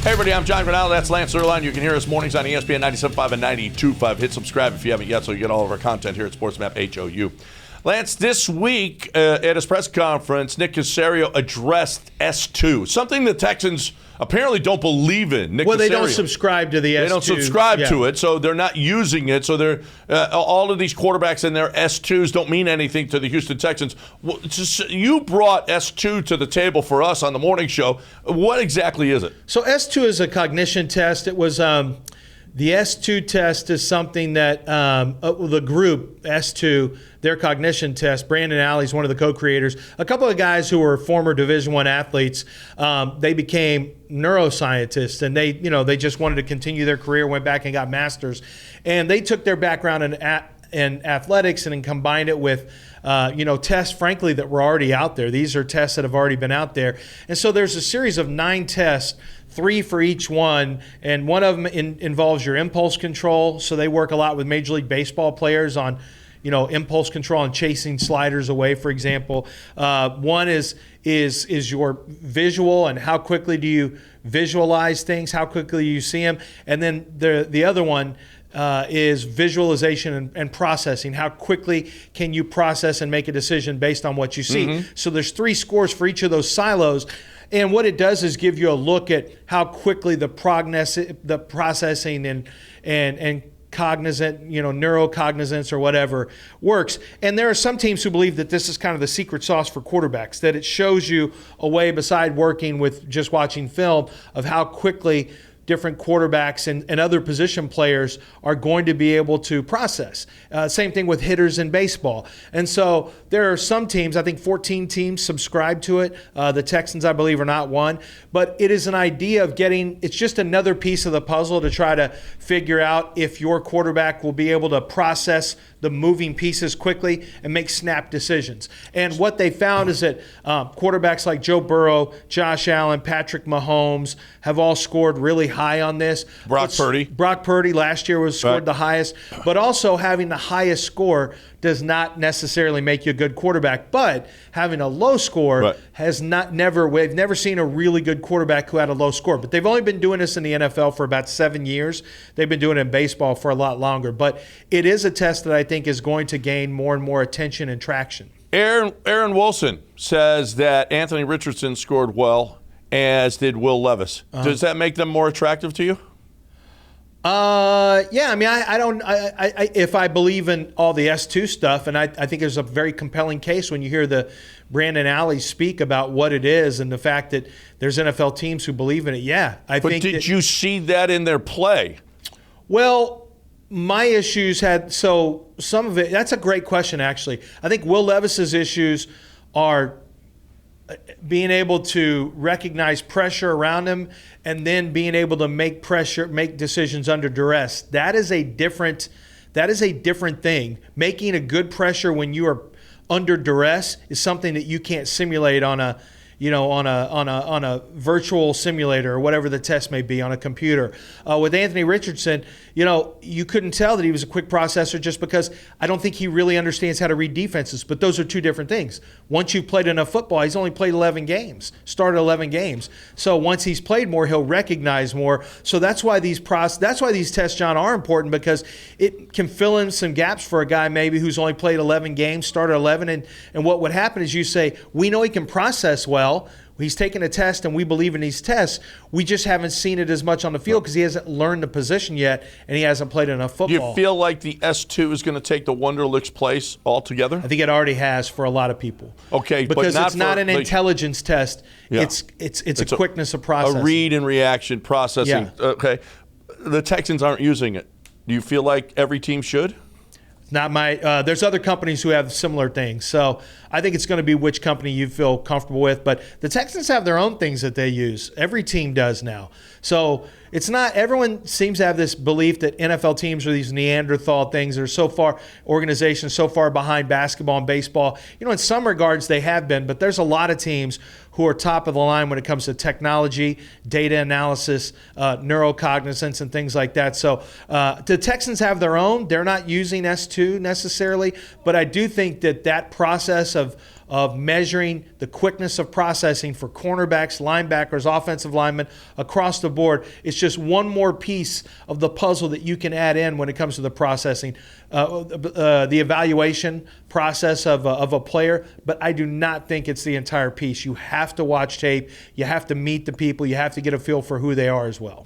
Hey everybody, I'm John Granado. That's Lance Zerline. You can hear us mornings on ESPN 97.5 and 92.5. Hit subscribe if you haven't yet so you get all of our content here at SportsMap HOU. Lance, this week at his press conference, Nick Caserio addressed S2, something the Texans apparently don't believe in. They don't subscribe to the S2. They don't subscribe to it, so they're not using it. So they're all of these quarterbacks in their S2s don't mean anything to the Houston Texans. You brought S2 to the table for us on the morning show. What exactly is it? So S2 is a cognition test. It was the S2 test is something that the group S2, their cognition test, Brandon Alley's one of the co-creators. A couple of guys who were former Division I athletes, they became neuroscientists, and they just wanted to continue their career, went back and got masters. And they took their background in athletics and then combined it with tests, frankly, that were already out there. These are tests that have already been out there. And so there's a series of 9 tests, 3 for each one, and one of them involves your impulse control. So they work a lot with Major League Baseball players on, impulse control and chasing sliders away, for example. One is your visual and how quickly do you visualize things, how quickly you see them, and then the other one is visualization and processing. How quickly can you process and make a decision based on what you see? Mm-hmm. So there's 3 scores for each of those silos. And what it does is give you a look at how quickly the processing and cognizant, neurocognizance or whatever works. And there are some teams who believe that this is kind of the secret sauce for quarterbacks, that it shows you a way beside working with just watching film of how quickly different quarterbacks and other position players are going to be able to process. Same thing with hitters in baseball. And so there are some teams, I think 14 teams subscribe to it. The Texans, I believe, are not one. But it is an idea of it's just another piece of the puzzle to try to figure out if your quarterback will be able to process the moving pieces quickly and make snap decisions. And what they found is that quarterbacks like Joe Burrow, Josh Allen, Patrick Mahomes have all scored really high on this. Brock Purdy last year scored the highest. But also having the highest score does not necessarily make you a good quarterback. But having a low score we've never seen a really good quarterback who had a low score. But they've only been doing this in the NFL for about 7 years. They've been doing it in baseball for a lot longer. But it is a test that I think is going to gain more and more attention and traction. Aaron Wilson says that Anthony Richardson scored well, as did Will Levis. Does that make them more attractive to you? Yeah. I mean, if I believe in all the S2 stuff, and I think there's a very compelling case when you hear the Brandon Alley speak about what it is and the fact that there's NFL teams who believe in it. Yeah, Did you see that in their play? Well, my issues some of it. That's a great question, actually. I think Will Levis's issues are being able to recognize pressure around him and then being able to make decisions under duress. That is a different thing. Making a good pressure when you are under duress is something that you can't simulate on a virtual simulator or whatever the test may be on a computer. With Anthony Richardson, you couldn't tell that he was a quick processor just because I don't think he really understands how to read defenses. But those are two different things. Once you've played enough football, he's only played 11 games, started 11 games. So once he's played more, he'll recognize more. So that's why these tests, John, are important, because it can fill in some gaps for a guy maybe who's only played 11 games, started 11, and what would happen is you say, we know he can process well. He's taken a test, and we believe in these tests. We just haven't seen it as much on the field because he hasn't learned the position yet, and he hasn't played enough football. Do you feel like the S2 is going to take the Wonderlick's place altogether? I think it already has for a lot of people. Okay, because but it's not an intelligence test. Yeah. It's a quickness of processing. A read and reaction processing. Yeah. Okay, the Texans aren't using it. Do you feel like every team should? Not my. There's other companies who have similar things. So I think it's going to be which company you feel comfortable with. But the Texans have their own things that they use. Every team does now. So it's not. Everyone seems to have this belief that NFL teams are these Neanderthal things. They're organizations so far behind basketball and baseball. In some regards they have been, but there's a lot of teams who are top of the line when it comes to technology, data analysis, neurocognizance, and things like that. So the Texans have their own. They're not using S2 necessarily, but I do think that process of of measuring the quickness of processing for cornerbacks, linebackers, offensive linemen across the board. It's just one more piece of the puzzle that you can add in when it comes to the processing, the evaluation process of a player. But I do not think it's the entire piece. You have to watch tape. You have to meet the people. You have to get a feel for who they are as well.